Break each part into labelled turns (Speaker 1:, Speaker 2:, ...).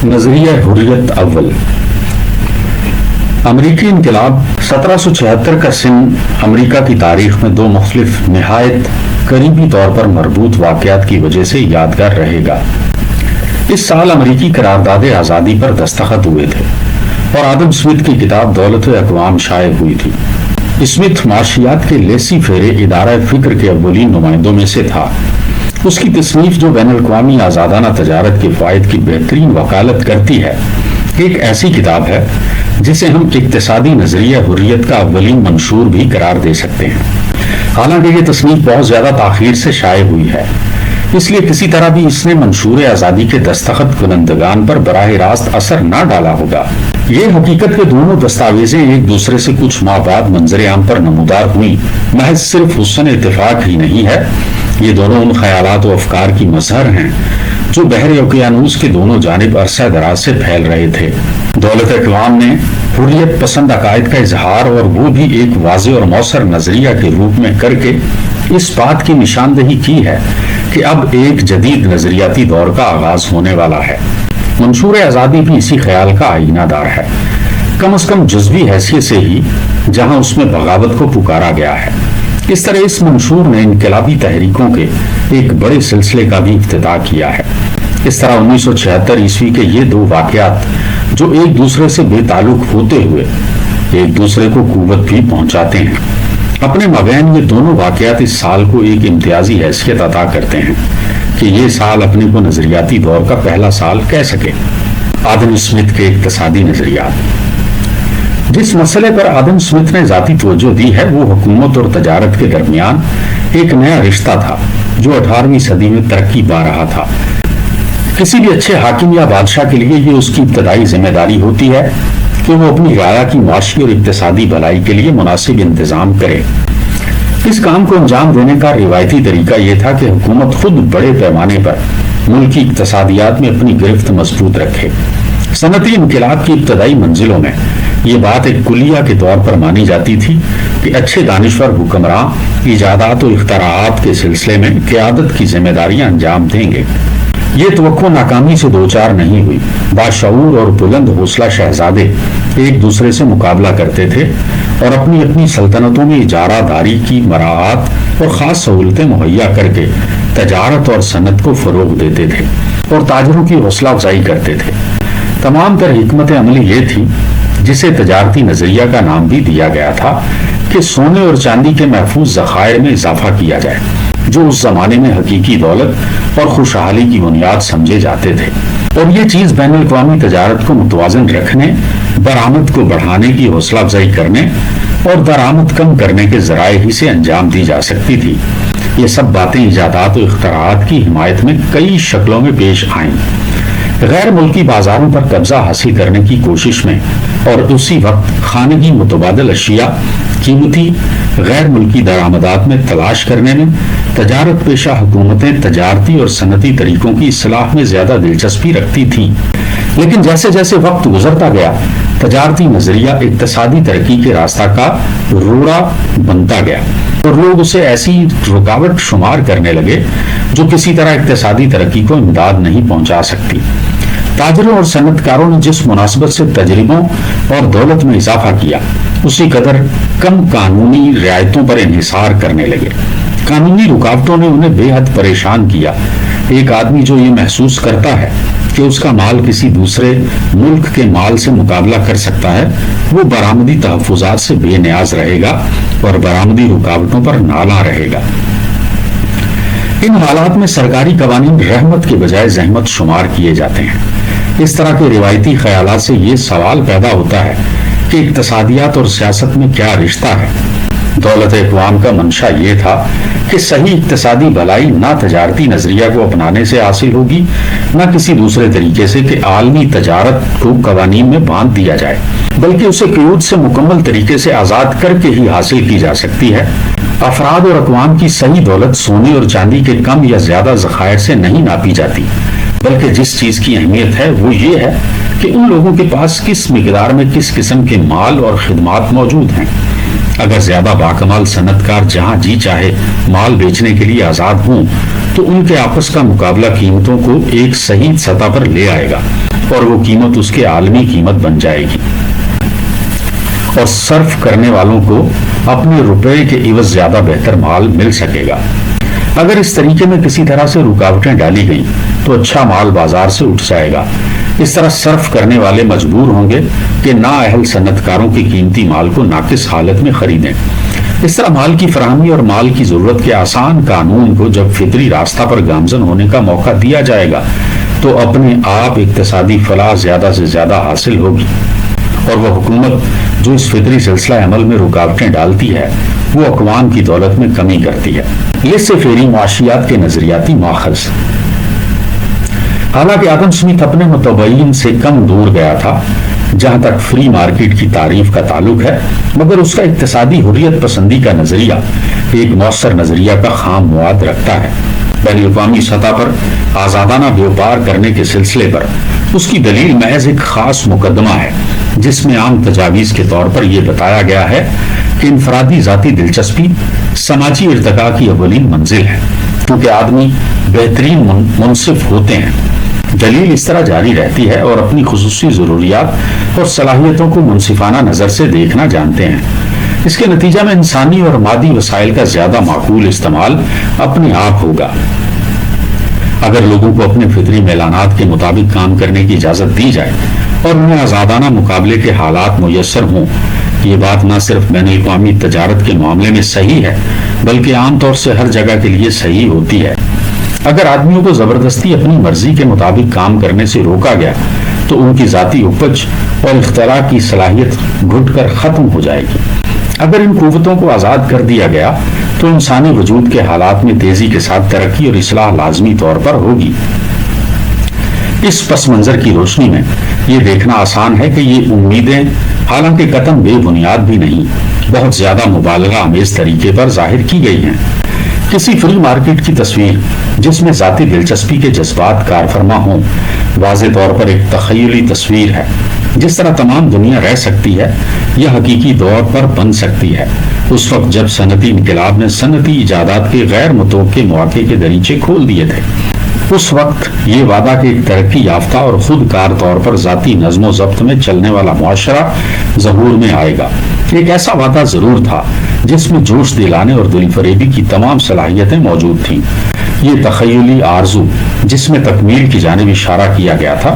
Speaker 1: نظریہ حریت اول۔ امریکی انقلاب 1776 کا سن امریکہ کی تاریخ میں دو مختلف نہایت قریبی طور پر مربوط واقعات کی وجہ سے یادگار رہے گا۔ اس سال امریکی قرارداد آزادی پر دستخط ہوئے تھے اور آدم اسمتھ کی کتاب دولت اقوام شائع ہوئی تھی۔ اسمتھ معاشیات کے لیسی فیرے ادارہ فکر کے اولین نمائندوں میں سے تھا۔ اس کی تصنیف جو بین الاقوامی آزادانہ تجارت کے فوائد کی بہترین وکالت کرتی ہے، ایک ایسی کتاب ہے جسے ہم اقتصادی نظریہ حریت کا اولین منشور بھی قرار دے سکتے ہیں۔ حالانکہ یہ تصنیف بہت زیادہ تاخیر سے شائع ہوئی ہے، اس لیے کسی طرح بھی اس نے منشور آزادی کے دستخط کنندگان پر براہ راست اثر نہ ڈالا ہوگا۔ یہ حقیقت کہ دونوں دستاویزیں ایک دوسرے سے کچھ ماہ بعد منظر عام پر نمودار ہوئی محض صرف حسن اتفاق ہی نہیں ہے، یہ دونوں ان خیالات و افکار کی مظہر ہیں جو بحر اوقیانوس کے دونوں جانب عرصہ دراز سے پھیل رہے تھے۔ دولت اقوام نے حریت پسند عقائد کا اظہار اور وہ بھی ایک واضح اور مؤثر نظریہ کے روپ میں کر کے اس بات کی نشاندہی کی ہے کہ اب ایک جدید نظریاتی دور کا آغاز ہونے والا ہے۔ منشور آزادی بھی اسی خیال کا آئینہ دار ہے، کم از کم جزوی حیثیت سے ہی، جہاں اس میں بغاوت کو پکارا گیا ہے۔ اس طرح اس منشور نے انقلابی تحریکوں کے ایک بڑے سلسلے کا بھی افتتاح کیا ہے۔ اس طرح 1976 عیسوی کے یہ دو واقعات جو ایک دوسرے سے بے تعلق ہوتے ہوئے ایک دوسرے کو قوت بھی پہنچاتے ہیں، اپنے مابین یہ دونوں واقعات اس سال کو ایک امتیازی حیثیت عطا کرتے ہیں کہ یہ سال اپنے کو نظریاتی دور کا پہلا سال کہہ سکے۔ آدم اسمتھ کے اقتصادی نظریات۔ جس مسئلے پر آدم اسمتھ نے ذاتی توجہ دی ہے وہ حکومت اور تجارت کے درمیان ایک نیا رشتہ تھا جو 18ویں صدی میں ترقی پا رہا تھا۔ کسی بھی اچھے حاکم یا بادشاہ کے لیے یہ اس کی ابتدائی ذمہ داری ہوتی ہے کہ وہ اپنی رعایا کی معاشی اور اقتصادی بھلائی کے لیے مناسب انتظام کرے۔ اس کام کو انجام دینے کا روایتی طریقہ یہ تھا کہ حکومت خود بڑے پیمانے پر ملکی اقتصادیات میں اپنی گرفت مضبوط رکھے۔ صنعتی انقلاب کی ابتدائی منزلوں میں یہ بات ایک کلیہ کے طور پر مانی جاتی تھی کہ اچھے دانشور حکمراں ایجادات و اختراعات کے سلسلے میں قیادت کی ذمہ داریاں انجام دیں گے۔ یہ توقع ناکامی سے دوچار نہیں ہوئی۔ باشعور اور بلند حوصلہ شہزادے ایک دوسرے سے مقابلہ کرتے تھے اور اپنی اپنی سلطنتوں میں اجارہ داری کی مراعات اور خاص سہولتیں مہیا کر کے تجارت اور صنعت کو فروغ دیتے تھے اور تاجروں کی حوصلہ افزائی کرتے تھے۔ تمام تر حکمت عملی یہ تھی، جسے تجارتی نظریہ کا نام بھی دیا گیا تھا، کہ سونے اور چاندی کے محفوظ ذخائر میں اضافہ کیا جائے جو اس زمانے میں حقیقی دولت اور خوشحالی کی بنیاد سمجھے جاتے تھے، اور یہ چیز بین الاقوامی تجارت کو متوازن رکھنے، برآمد کو بڑھانے کی حوصلہ افزائی کرنے اور درآمد کم کرنے کے ذرائع ہی سے انجام دی جا سکتی تھی۔ یہ سب باتیں ایجادات و اختراعات کی حمایت میں کئی شکلوں میں پیش آئیں۔ غیر ملکی بازاروں پر قبضہ حاصل کرنے کی کوشش میں اور اسی وقت خانگی متبادل اشیاء قیمتی غیر ملکی درآمدات میں تلاش کرنے میں تجارت پیشہ حکومتیں تجارتی اور صنعتی طریقوں کی اصلاح میں زیادہ دلچسپی رکھتی تھیں، لیکن جیسے جیسے وقت گزرتا گیا تجارتی نظریہ اقتصادی ترقی کے راستہ کا روڑا بنتا گیا اور لوگ اسے ایسی رکاوٹ شمار کرنے لگے جو کسی طرح اقتصادی ترقی کو امداد نہیں پہنچا سکتی۔ تاجروں اور صنعت کاروں نے جس مناسبت سے تجربوں اور دولت میں اضافہ کیا، اسی قدر کم قانونی رعایتوں پر انحصار کرنے لگے۔ قانونی رکاوٹوں نے انہیں بے حد پریشان کیا۔ ایک آدمی جو یہ محسوس کرتا ہے کہ اس کا مال کسی دوسرے ملک کے مال سے مقابلہ کر سکتا ہے، وہ برآمدی تحفظات سے بے نیاز رہے گا اور برآمدی رکاوٹوں پر نالاں رہے گا۔ ان حالات میں سرکاری قوانین رحمت کے بجائے زحمت شمار کیے جاتے ہیں۔ اس طرح کے روایتی خیالات سے یہ سوال پیدا ہوتا ہے کہ اقتصادیات اور سیاست میں کیا رشتہ ہے۔ دولت اقوام کا منشا یہ تھا کہ صحیح اقتصادی بھلائی نہ تجارتی نظریہ کو اپنانے سے حاصل ہوگی، نہ کسی دوسرے طریقے سے کہ عالمی تجارت کو قوانین میں باندھ دیا جائے، بلکہ اسے قیود سے مکمل طریقے سے آزاد کر کے ہی حاصل کی جا سکتی ہے۔ افراد اور اقوام کی صحیح دولت سونے اور چاندی کے کم یا زیادہ ذخائر سے نہیں ناپی جاتی، بلکہ جس چیز کی اہمیت ہے وہ یہ ہے کہ ان لوگوں کے پاس کس مقدار میں کس قسم کے مال اور خدمات موجود ہیں۔ اگر زیادہ باکمال صنعت کار جہاں جی چاہے مال بیچنے کے لیے آزاد ہوں تو ان کے آپس کا مقابلہ قیمتوں کو ایک صحیح سطح پر لے آئے گا، اور وہ قیمت اس کے عالمی قیمت بن جائے گی، اور صرف کرنے والوں کو اپنے روپے کے عوض زیادہ بہتر مال مل سکے گا۔ اگر اس طریقے میں کسی طرح سے رکاوٹیں ڈالی گئیں تو اچھا مال بازار سے اٹھ جائے گا۔ اس طرح صرف کرنے والے مجبور ہوں گے کہ نااہل صنعت کاروں کی قیمتی مال کو ناقص حالت میں خریدیں۔ اس طرح مال کی فراہمی اور مال کی ضرورت کے آسان قانون کو جب فطری راستہ پر گامزن ہونے کا موقع دیا جائے گا تو اپنے آپ اقتصادی فلاح زیادہ سے زیادہ حاصل ہوگی، اور وہ حکومت جو اس فطری سلسلہ عمل میں رکاوٹیں ڈالتی ہے وہ اقوام کی دولت میں کمی کرتی ہے۔ لیسے فیری معاشیات کے نظریاتی ماخذ۔ حالانکہ آدم سمتھ اپنے متبعین سے کم دور گیا تھا جہاں تک فری مارکیٹ کی تعریف کا تعلق ہے، مگر اس کا اقتصادی حریت پسندی کا نظریہ ایک مؤثر نظریہ کا خام مواد رکھتا ہے۔ بین الاقوامی سطح پر آزادانہ بیوپار کرنے کے سلسلے پر اس کی دلیل محض ایک خاص مقدمہ ہے جس میں عام تجاویز کے طور پر یہ بتایا گیا ہے کہ انفرادی ذاتی دلچسپی سماجی ارتقاء کی اولین منزل ہے، کیونکہ آدمی بہترین منصف ہوتے ہیں۔ دلیل اس طرح جاری رہتی ہے اور اپنی خصوصی ضروریات اور صلاحیتوں کو منصفانہ نظر سے دیکھنا جانتے ہیں۔ اس کے نتیجہ میں انسانی اور مادی وسائل کا زیادہ معقول استعمال اپنے آپ ہوگا۔ اگر لوگوں کو اپنے فطری میلانات کے مطابق کام کرنے کی اجازت دی جائے اور انہیں آزادانہ مقابلے کے حالات میسر ہوں، یہ بات نہ صرف بین الاقوامی تجارت کے معاملے میں صحیح ہے بلکہ عام طور سے ہر جگہ کے لیے صحیح ہوتی ہے۔ اگر آدمیوں کو زبردستی اپنی مرضی کے مطابق کام کرنے سے روکا گیا تو ان کی ذاتی اپج اور اختراع کی صلاحیت گھٹ کر ختم ہو جائے گی۔ اگر ان قوتوں کو آزاد کر دیا گیا تو انسانی وجود کے حالات میں تیزی کے ساتھ ترقی اور اصلاح لازمی طور پر ہوگی۔ اس پس منظر کی روشنی میں یہ دیکھنا آسان ہے کہ یہ امیدیں حالانکہ قطعاً بے بنیاد بھی نہیں، بہت زیادہ مبالغہ آمیز طریقے پر ظاہر کی گئی ہیں۔ کسی فری مارکیٹ کی تصویر جس میں ذاتی دلچسپی کے جذبات کار فرما ہوں واضح طور پر ایک تخیلی تصویر ہے۔ جس طرح تمام دنیا رہ سکتی ہے یہ حقیقی طور پر بن سکتی ہے اس وقت جب صنعتی انقلاب نے صنعتی ایجادات کے غیر متوقع مواقع کے دریچے کھول دیے تھے۔ اس وقت یہ وعدہ کہ ایک ترقی یافتہ اور خود کار طور پر ذاتی نظم و ضبط میں چلنے والا معاشرہ ظہور میں آئے گا، ایک ایسا وعدہ ضرور تھا جس میں جوش دلانے اور دل فریبی کی تمام صلاحیتیں موجود تھیں۔ یہ تخیلی آرزو جس میں تکمیل کی جانب اشارہ کیا گیا تھا،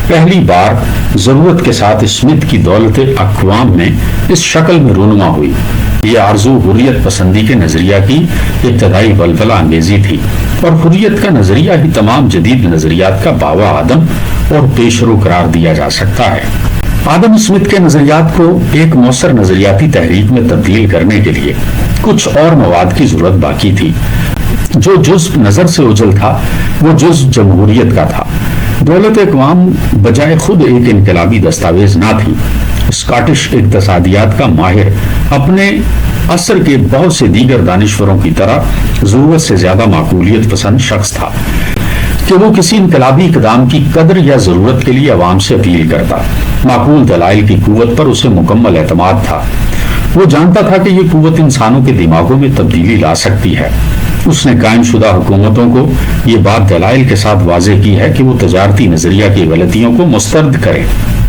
Speaker 1: پہلی بار ضرورت کے ساتھ اسمتھ کی دولت اقوام میں اس شکل میں رونما ہوئی۔ یہ آرزو حریت پسندی کے نظریہ کی ابتدائی ولولہ انگیزی تھی، اور حریت کا نظریہ ہی تمام جدید نظریات کا باوا آدم اور پیشرو قرار دیا جا سکتا ہے۔ آدم اسمتھ کے نظریات کو ایک مؤثر نظریاتی تحریک میں تبدیل کرنے کے لیے کچھ اور مواد کی ضرورت باقی تھی۔ جو جزء نظر سے اوجھل تھا وہ جزء جمہوریت کا تھا۔ دولت اقوام بجائے خود ایک انقلابی دستاویز نہ تھی۔ اسکاٹش اقتصادیات کا ماہر اپنے عصر کے بہت سے دیگر دانشوروں کی طرح ضرورت سے زیادہ معقولیت پسند شخص تھا کہ وہ کسی انقلابی اقدام کی قدر یا ضرورت کے لیے عوام سے اپیل کرتا۔ معقول دلائل کی قوت پر اسے مکمل اعتماد تھا۔ وہ جانتا تھا کہ یہ قوت انسانوں کے دماغوں میں تبدیلی لا سکتی ہے۔ اس نے قائم شدہ حکومتوں کو یہ بات دلائل کے ساتھ واضح کی ہے کہ وہ تجارتی نظریہ کی غلطیوں کو مسترد کریں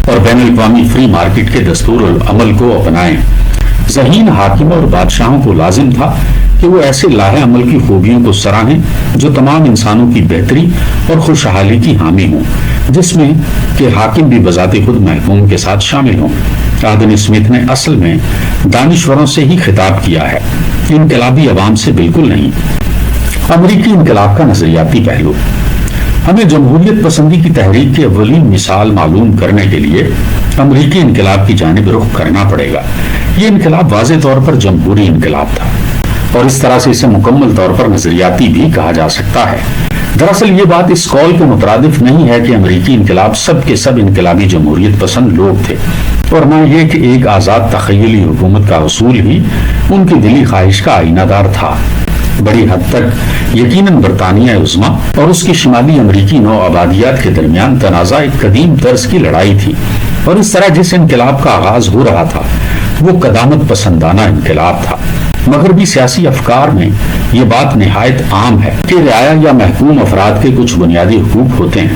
Speaker 1: اور بین الاقوامی فری مارکیٹ کے دستور العمل کو اپنائیں۔ ذہین حاکموں اور بادشاہوں کو لازم تھا کہ وہ ایسے لاہے عمل کی خوبیوں کو سراہیں جو تمام انسانوں کی بہتری اور خوشحالی کی حامی ہوں، جس میں کہ حاکم بھی بذات خود محکوم کے ساتھ شامل ہوں۔ آدم اسمتھ نے اصل میں دانشوروں سے ہی خطاب کیا ہے، انقلابی عوام سے بالکل نہیں۔ امریکی انقلاب کا نظریاتی پہلو۔ ہمیں جمہوریت پسندی کی تحریک کی اولین مثال معلوم کرنے کے لیے امریکی انقلاب کی جانب رخ کرنا پڑے گا۔ یہ انقلاب واضح طور پر جمہوری انقلاب تھا اور اس طرح سے اسے مکمل طور پر نظریاتی بھی کہا جا سکتا ہے۔ دراصل یہ بات اس قول کے مترادف نہیں ہے کہ امریکی انقلاب سب کے سب انقلابی جمہوریت پسند لوگ تھے، اور نہ یہ کہ ایک آزاد تخیلی حکومت کا حصول ہی ان کی دلی خواہش کا آئینہ دار تھا۔ بڑی حد تک یقیناً برطانیہ عظمیٰ اور اس کی شمالی امریکی نو آبادیات کے درمیان تنازع ایک قدیم طرز کی لڑائی تھی، اور اس طرح جس انقلاب کا آغاز ہو رہا تھا وہ قدامت پسندانہ انقلاب تھا۔ مغربی سیاسی افکار میں یہ بات نہایت عام ہے کہ رعایا یا محکوم افراد کے کچھ بنیادی حقوق ہوتے ہیں۔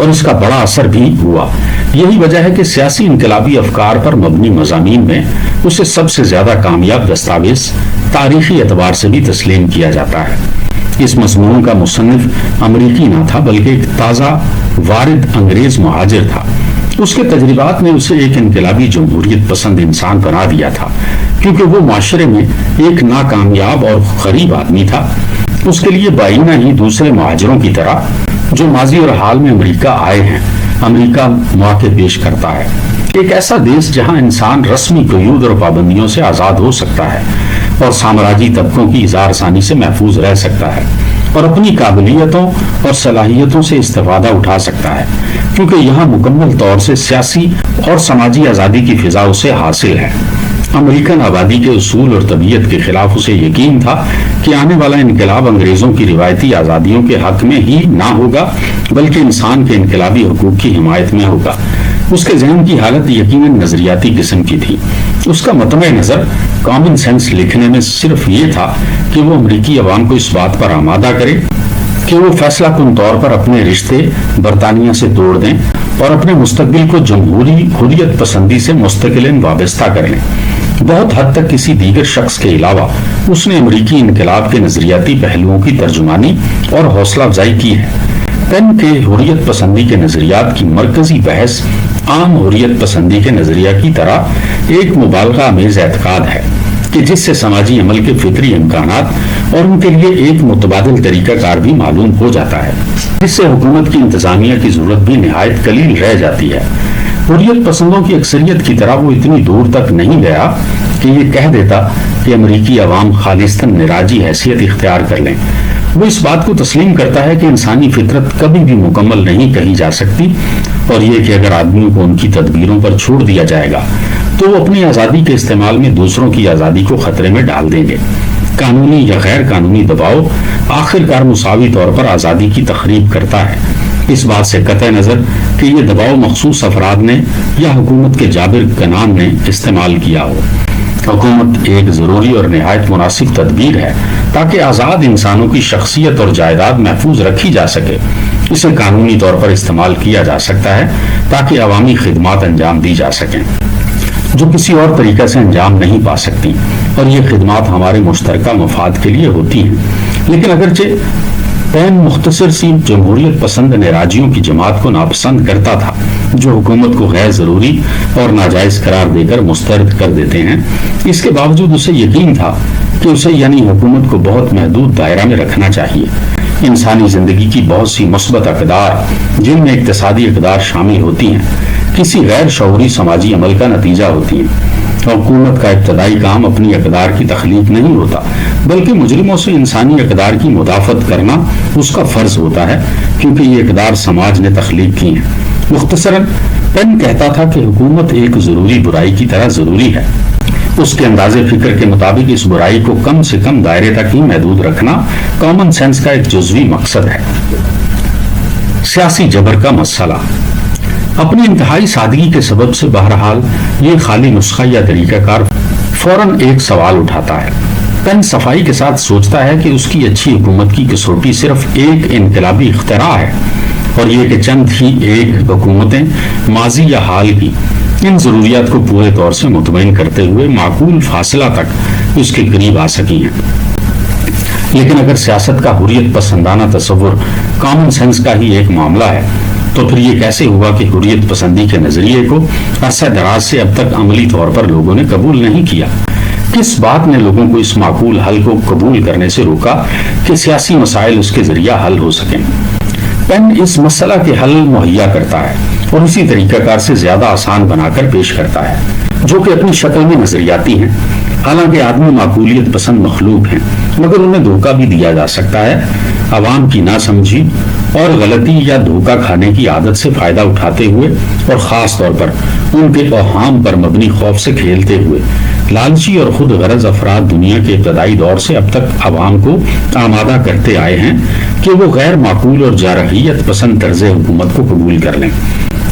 Speaker 1: اور اس کا بڑا اثر بھی ہوا۔ یہی وجہ ہے کہ سیاسی انقلابی افکار پر مبنی مضامین میں اسے سب سے زیادہ کامیاب دستاویز تاریخی اعتبار سے بھی تسلیم کیا جاتا ہے۔ اس مضمون کا مصنف امریکی نہ تھا بلکہ ایک تازہ وارد انگریز مہاجر تھا۔ اس کے تجربات نے اسے ایک انقلابی جمہوریت پسند انسان بنا دیا تھا، کیونکہ وہ معاشرے میں ایک ناکامیاب اور غریب آدمی تھا۔ اس کے لیے بائینہ ہی دوسرے مہاجروں کی طرح جو ماضی اور حال میں امریکہ آئے ہیں، امریکہ مواقع پیش کرتا ہے۔ ایک ایسا دیش جہاں انسان رسمی قیود اور پابندیوں سے آزاد ہو سکتا ہے اور سامراجی طبقوں کی اظہار ثانی سے محفوظ رہ سکتا ہے اور اپنی قابلیتوں اور صلاحیتوں سے استفادہ اٹھا سکتا ہے، کیونکہ یہاں مکمل طور سے سیاسی اور سماجی آزادی کی فضا اسے حاصل ہے۔ امریکن آبادی کے اصول اور طبیعت کے خلاف اسے یقین تھا کہ آنے والا انقلاب انگریزوں کی روایتی آزادیوں کے حق میں ہی نہ ہوگا بلکہ انسان کے انقلابی حقوق کی حمایت میں ہوگا۔ اس کے ذہن کی حالت یقیناً نظریاتی قسم کی تھی۔ اس کا مطمع نظر کامن سینس لکھنے میں صرف یہ تھا کہ وہ امریکی عوام کو اس بات پر آمادہ کرے کہ وہ فیصلہ کن طور پر اپنے رشتے برطانیہ سے توڑ دیں اور اپنے مستقبل کو جمہوری حریت پسندی سے مستقلاً وابستہ کر لیں۔ بہت حد تک کسی دیگر شخص کے علاوہ اس نے امریکی انقلاب کے نظریاتی پہلوؤں کی ترجمانی اور حوصلہ افزائی کی ہے۔ پین کے حریت پسندی کے نظریات کی مرکزی بحث عام حریت پسندی کے نظریہ کی طرح ایک مبالغہ آمیز اعتقاد ہے کہ جس سے سماجی عمل کے فطری امکانات اور ان کے لیے ایک متبادل طریقہ کار بھی معلوم ہو جاتا ہے، جس سے حکومت کی انتظامیہ کی ضرورت بھی نہایت قلیل رہ جاتی ہے۔ حریت پسندوں کی اکثریت کی طرح وہ اتنی دور تک نہیں گیا کہ یہ کہہ دیتا کہ امریکی عوام خالصتاً نراجی حیثیت اختیار کر لیں۔ وہ اس بات کو تسلیم کرتا ہے کہ انسانی فطرت کبھی بھی مکمل نہیں کہی جا سکتی، اور یہ کہ اگر آدمیوں کو ان کی تدبیروں پر چھوڑ دیا جائے گا تو وہ اپنی آزادی کے استعمال میں دوسروں کی آزادی کو خطرے میں ڈال دیں گے۔ قانونی یا غیر قانونی دباؤ آخرکار مساوی طور پر آزادی کی تخریب کرتا ہے، اس بات سے قطع نظر کہ یہ دباؤ مخصوص افراد نے یا حکومت کے جابر کنان نے استعمال کیا ہو۔ حکومت ایک ضروری اور نہایت مناسب تدبیر ہے تاکہ آزاد انسانوں کی شخصیت اور جائیداد محفوظ رکھی جا سکے۔ اسے قانونی طور پر استعمال کیا جا سکتا ہے تاکہ عوامی خدمات انجام دی جا سکیں جو کسی اور طریقہ سے انجام نہیں پا سکتی، اور یہ خدمات ہمارے مشترکہ مفاد کے لیے ہوتی ہیں۔ لیکن اگرچہ پین مختصر سی جمہوریت پسند نراجیوں کی جماعت کو ناپسند کرتا تھا جو حکومت کو غیر ضروری اور ناجائز قرار دے کر مسترد کر دیتے ہیں، اس کے باوجود اسے یقین تھا کہ اسے یعنی حکومت کو بہت محدود دائرہ میں رکھنا چاہیے۔ انسانی زندگی کی بہت سی مثبت اقدار جن میں اقتصادی اقدار شامل ہوتی ہیں کسی غیر شعوری سماجی عمل کا نتیجہ ہوتی ہیں۔ حکومت کا ابتدائی کام اپنی اقدار کی تخلیق نہیں ہوتا بلکہ مجرموں سے انسانی اقدار کی مدافعت کرنا اس کا فرض ہوتا ہے، کیونکہ یہ اقدار سماج نے تخلیق کی ہیں۔ مختصراً پین کہتا تھا کہ حکومت ایک ضروری برائی کی طرح ضروری ہے۔ اس کے انداز فکر کے مطابق اس برائی کو کم سے کم دائرے تک ہی محدود رکھنا کامن سینس کا ایک جزوی مقصد ہے۔ سیاسی جبر کا مسئلہ اپنی انتہائی سادگی کے سبب سے بہرحال یہ خالی نسخہ یا طریقہ کار فوراً ایک سوال اٹھاتا ہے۔ پین صفائی کے ساتھ سوچتا ہے کہ اس کی اچھی حکومت کی کسوٹی صرف ایک انقلابی اختراع ہے، اور یہ کہ چند ہی ایک حکومتیں ماضی یا حال کی ان ضروریات کو پورے طور سے مطمئن کرتے ہوئے معقول فاصلہ تک اس کے قریب آ سکی ہیں۔ لیکن اگر سیاست کا حریت پسندانہ تصور کامن سینس کا ہی ایک معاملہ ہے تو پھر یہ کیسے ہوا کہ حریت پسندی کے نظریے کو عرصہ دراز سے اب تک عملی طور پر لوگوں نے قبول نہیں کیا؟ کس بات نے لوگوں کو اس معقول حل کو قبول کرنے سے روکا کہ سیاسی مسائل اس کے ذریعہ حل ہو سکیں؟ پین اس مسئلہ کے حل مہیا کرتا ہے اور اسی طریقہ کار سے زیادہ آسان بنا کر پیش کرتا ہے، جو کہ اپنی شکل میں نظریاتی ہیں۔ حالانکہ آدمی معقولیت پسند مخلوق ہیں، مگر انہیں دھوکہ بھی دیا جا سکتا ہے۔ عوام کی ناسمجھی اور غلطی یا دھوکہ کھانے کی عادت سے فائدہ اٹھاتے ہوئے اور خاص طور پر ان کے اوہام پر مبنی خوف سے کھیلتے ہوئے لالچی اور خود غرض افراد دنیا کے ابتدائی دور سے اب تک عوام کو آمادہ کرتے آئے ہیں کہ وہ غیر معقول اور جارحیت پسند طرز حکومت کو قبول کر لیں۔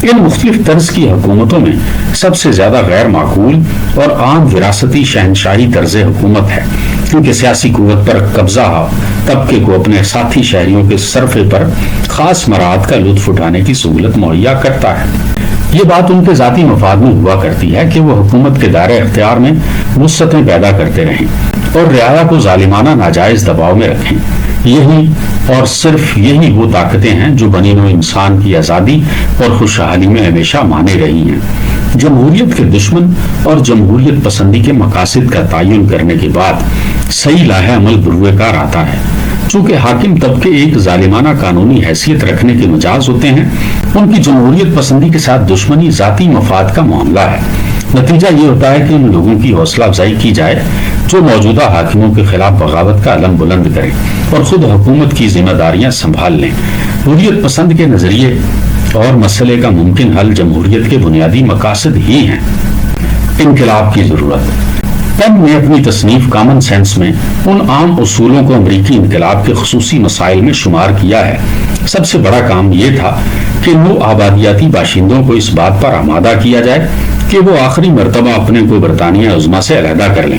Speaker 1: ان مختلف طرز کی حکومتوں میں سب سے زیادہ غیر معقول اور عام وراثتی شہنشاہی طرز حکومت ہے، کیونکہ سیاسی قوت پر قبضہ طبقے کو اپنے ساتھی شہریوں کے صرفے پر خاص مراعات کا لطف اٹھانے کی سہولت مہیا کرتا ہے۔ یہ بات ان کے ذاتی مفاد میں ہوا کرتی ہے کہ وہ حکومت کے دائرۂ اختیار میں وسعتیں پیدا کرتے رہیں اور رعایا کو ظالمانہ ناجائز دباؤ میں رکھیں۔ یہی اور صرف یہی وہ طاقتیں ہیں جو بنی نوع انسان کی آزادی اور خوشحالی میں ہمیشہ مانے رہی ہیں۔ جمہوریت کے دشمن اور جمہوریت پسندی کے مقاصد کا تعین کرنے کے بعد صحیح لاہ عمل بروئے کار آتا ہے۔ چونکہ حاکم طبقے ایک ظالمانہ قانونی حیثیت رکھنے کے مجاز ہوتے ہیں، ان کی جمہوریت پسندی کے ساتھ دشمنی ذاتی مفاد کا معاملہ ہے۔ نتیجہ یہ ہوتا ہے کہ ان لوگوں کی حوصلہ افزائی کی جائے جو موجودہ حاکموں کے خلاف بغاوت کا علم بلند کریں اور خود حکومت کی ذمہ داریاں سنبھال لیں۔ حریت پسند کے نظریے اور مسئلے کا ممکن حل جمہوریت کے بنیادی مقاصد ہی ہیں۔ انقلاب کی ضرورت۔ پین نے اپنی تصنیف کامن سینس میں ان عام اصولوں کو امریکی انقلاب کے خصوصی مسائل میں شمار کیا ہے۔ سب سے بڑا کام یہ تھا کہ نو آبادیاتی باشندوں کو اس بات پر آمادہ کیا جائے کہ وہ آخری مرتبہ اپنے کو برطانیہ عظمیٰ سے علیحدہ کر لیں۔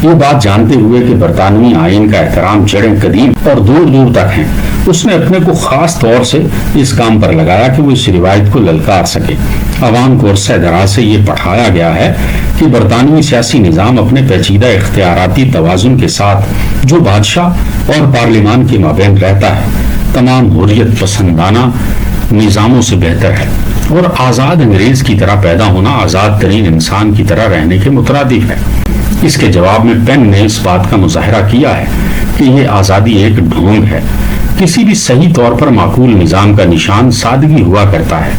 Speaker 1: یہ بات جانتے ہوئے کہ برطانوی آئین کا احترام جڑیں قدیم اور دور دور تک ہیں، اس نے اپنے کو خاص طور سے اس کام پر لگایا کہ وہ اس روایت کو للکار سکے۔ عوام کو عرصہ دراز سے یہ پڑھایا گیا ہے کہ برطانوی سیاسی نظام اپنے پیچیدہ اختیاراتی توازن کے ساتھ جو بادشاہ اور پارلیمان کے مابین رہتا ہے تمام حریت پسندانہ نظاموں سے بہتر ہے، اور آزاد انگریز کی طرح پیدا ہونا آزاد ترین انسان کی طرح رہنے کے مترادف ہے۔ اس کے جواب میں پین نے اس بات کا مظاہرہ کیا ہے کہ یہ آزادی ایک ڈھونگ ہے۔ کسی بھی صحیح طور پر معقول نظام کا نشان سادگی ہوا کرتا ہے،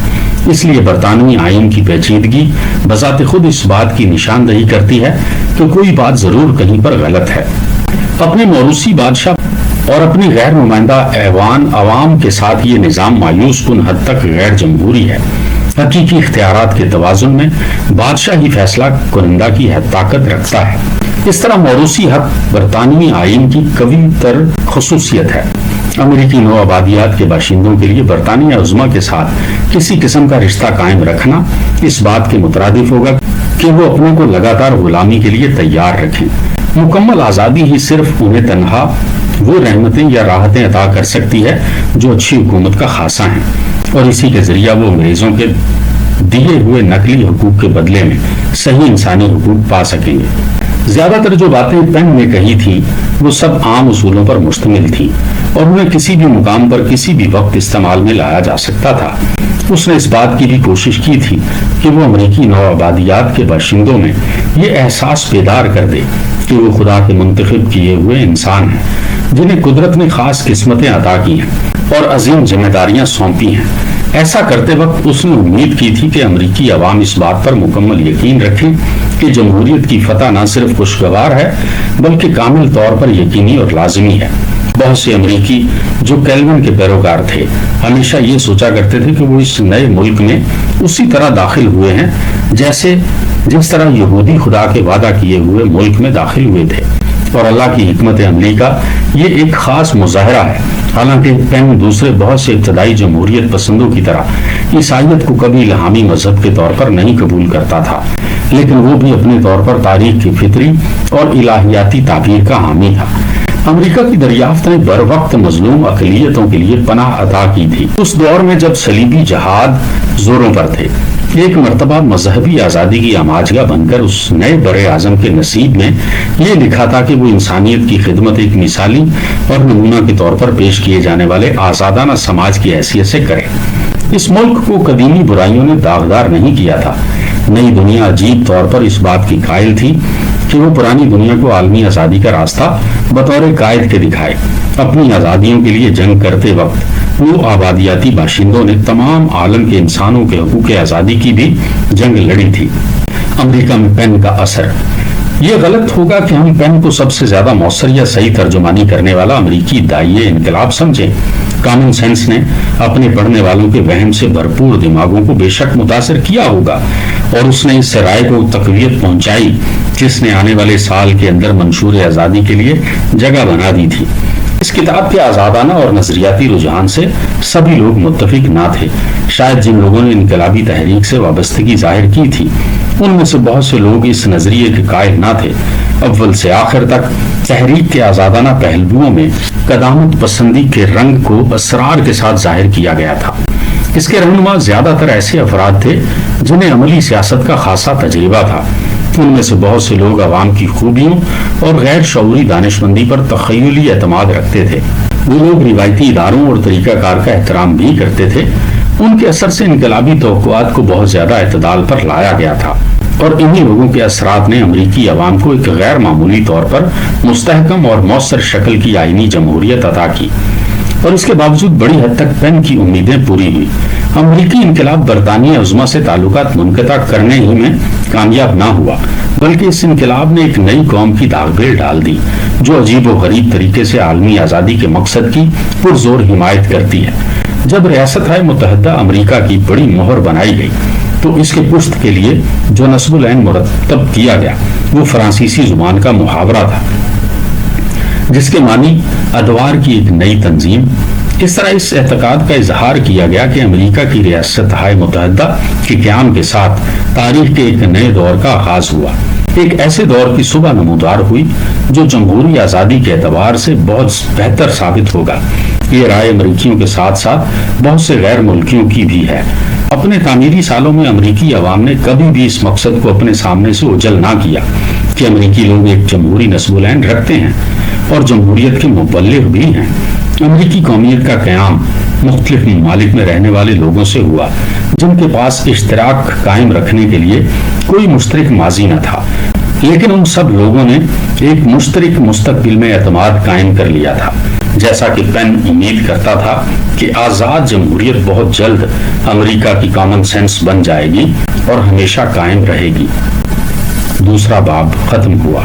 Speaker 1: اس لیے برطانوی آئین کی پیچیدگی بذات خود اس بات کی نشاندہی کرتی ہے کہ کوئی بات ضرور کہیں پر غلط ہے۔ اپنے موروثی بادشاہ اور اپنی غیر نمائندہ عوام کے ساتھ یہ نظام مایوس کن حد تک غیر جمہوری ہے۔ حقیقی اختیارات کے توازن میں بادشاہ ہی فیصلہ کنندہ کی حد طاقت رکھتا ہے۔ اس طرح موروثی حق برطانوی آئین کی قوی تر خصوصیت ہے۔ امریکی نو آبادیات کے باشندوں کے لیے برطانیہ عظمیٰ کے ساتھ کسی قسم کا رشتہ قائم رکھنا اس بات کے مترادف ہوگا کہ وہ اپنے کو لگاتار غلامی کے لیے تیار رکھیں۔ مکمل آزادی ہی صرف انہیں تنہا وہ رحمتیں یا راحتیں عطا کر سکتی ہے جو اچھی حکومت کا خاصہ ہیں، اور اسی کے ذریعہ وہ انگریزوں کے دیے ہوئے نقلی حقوق کے بدلے میں صحیح انسانی حقوق پا سکیں گے۔ زیادہ تر جو باتیں پین نے کہی تھیں وہ سب عام اصولوں پر مشتمل تھیں اور انہیں کسی بھی مقام پر کسی بھی وقت استعمال میں لایا جا سکتا تھا۔ اس نے اس بات کی بھی کوشش کی تھی کہ وہ امریکی نو آبادیات کے باشندوں میں یہ احساس بیدار کر دے کہ وہ خدا کے منتخب کیے ہوئے انسان ہیں جنہیں قدرت نے خاص قسمتیں عطا کی ہیں اور عظیم ذمہ داریاں سونپی ہیں۔ ایسا کرتے وقت اس نے امید کی تھی کہ امریکی عوام اس بات پر مکمل یقین رکھیں کہ جمہوریت کی فتح نہ صرف خوشگوار ہے بلکہ کامل طور پر یقینی اور لازمی ہے۔ بہت سے امریکی جو کیلون کے پیروکار تھے ہمیشہ یہ سوچا کرتے تھے کہ وہ اس نئے ملک میں اسی طرح داخل ہوئے ہیں جس طرح یہودی خدا کے وعدہ کیے ہوئے ملک میں داخل ہوئے تھے، اور اللہ کی حکمت عملی کا یہ ایک خاص مظاہرہ ہے۔ حالانکہ پین دوسرے بہت سے ابتدائی جمہوریت پسندوں کی طرح عیسائیت کو کبھی الہامی مذہب کے طور پر نہیں قبول کرتا تھا، لیکن وہ بھی اپنے طور پر تاریخ کی فطری اور الہیاتی تعبیر کا حامی تھا۔ امریکہ کی دریافت نے بر وقت مظلوم اقلیتوں کے لیے پناہ عطا کی تھی۔ اس دور میں جب صلیبی جہاد زوروں پر تھے، ایک مرتبہ مذہبی آزادی کی آماجگاہ بن کر اس نئے بر اعظم کے نصیب میں یہ لکھا تھا کہ وہ انسانیت کی خدمت ایک مثالی اور نمونہ کے طور پر پیش کیے جانے والے آزادانہ سماج کی حیثیت سے کرے۔ اس ملک کو قدیمی برائیوں نے داغدار نہیں کیا تھا۔ نئی دنیا عجیب طور پر اس بات کی قائل تھی کہ وہ پرانی دنیا کو عالمی آزادی کا راستہ بطور قائد کے دکھائے۔ اپنی آزادیوں کے لیے جنگ کرتے وقت وہ آبادیاتی باشندوں نے تمام عالم کے انسانوں کے حقوق آزادی کی بھی جنگ لڑی تھی۔ امریکہ میں پین کا اثر۔ یہ غلط ہوگا کہ ہم پین کو سب سے زیادہ مؤثر یا صحیح ترجمانی کرنے والا امریکی داعیے انقلاب سمجھیں۔ کامن سینس نے اپنے پڑھنے والوں کے وہم سے بھرپور دماغوں کو بے شک متاثر کیا ہوگا، اور اس نے اس رائے کو تقویت پہنچائی جس نے آنے والے سال کے اندر منشور آزادی کے لیے جگہ بنا دی تھی۔ اس کتاب کے آزادانہ اور نظریاتی رجحان سے سبھی لوگ متفق نہ تھے۔ شاید جن لوگوں نے انقلابی تحریک سے وابستگی ظاہر کی تھی ان میں سے بہت سے لوگ اس نظریے کے قائل نہ تھے۔ اول سے آخر تک تحریک کے آزادانہ پہلوؤں میں قدامت پسندی کے رنگ کو اسرار کے ساتھ ظاہر کیا گیا تھا۔ اس کے رہنما زیادہ تر ایسے افراد تھے جنہیں عملی سیاست کا خاصا تجربہ تھا۔ ان میں سے بہت سے لوگ عوام کی خوبیوں اور غیر شعوری دانشمندی پر تخیلی اعتماد رکھتے تھے۔ وہ لوگ روایتی اداروں اور طریقہ کار کا احترام بھی کرتے تھے۔ ان کے اثر سے انقلابی توقعات کو بہت زیادہ اعتدال پر لایا گیا تھا، اور انہی لوگوں کے اثرات نے امریکی عوام کو ایک غیر معمولی طور پر مستحکم اور مؤثر شکل کی آئینی جمہوریت عطا کی، اور اس کے باوجود بڑی حد تک پین کی امیدیں پوری ہوئی۔ امریکی انقلاب برطانیہ عظمیٰ سے تعلقات منقطع کرنے ہی میں کامیاب نہ ہوا، بلکہ اس انقلاب نے ایک نئی قوم کی داغ ڈال دی جو عجیب و غریب طریقے سے عالمی آزادی کے مقصد کی پرزور حمایت کرتی ہے۔ جب ریاست متحدہ امریکہ کی بڑی مہر بنائی گئی تو اس کے پشت کے لیے جو نصب العین مرتب کیا گیا وہ فرانسیسی زبان کا محاورہ تھا، جس کے معنی ادوار کی ایک نئی تنظیم۔ اس طرح اس اعتقاد کا اظہار کیا گیا کہ امریکہ کی ریاست متحدہ کے قیام کے ساتھ تاریخ کے ایک نئے دور کا آغاز ہوا، ایک ایسے دور کی صبح نمودار ہوئی جو جمہوری آزادی کے اعتبار سے بہت بہتر ثابت ہوگا۔ یہ رائے امریکیوں کے ساتھ ساتھ بہت سے غیر ملکیوں کی بھی ہے۔ اپنے تعمیری سالوں میں امریکی عوام نے کبھی بھی اس مقصد کو اپنے سامنے سے اوجھل نہ کیا کہ امریکی لوگ ایک جمہوری نصب العین رکھتے ہیں اور جمہوریت کے مبلغ بھی ہیں۔ امریکی قومیت کا قیام مختلف ممالک میں رہنے والے لوگوں سے ہوا جن کے پاس اشتراک قائم رکھنے کے لیے کوئی مشترک ماضی نہ تھا، لیکن ان سب لوگوں نے ایک مشترک مستقبل میں اعتماد قائم کر لیا تھا۔ جیسا کہ پین امید کرتا تھا کہ آزاد جمہوریت بہت جلد امریکہ کی کامن سینس بن جائے گی اور ہمیشہ قائم رہے گی۔ دوسرا باب ختم ہوا۔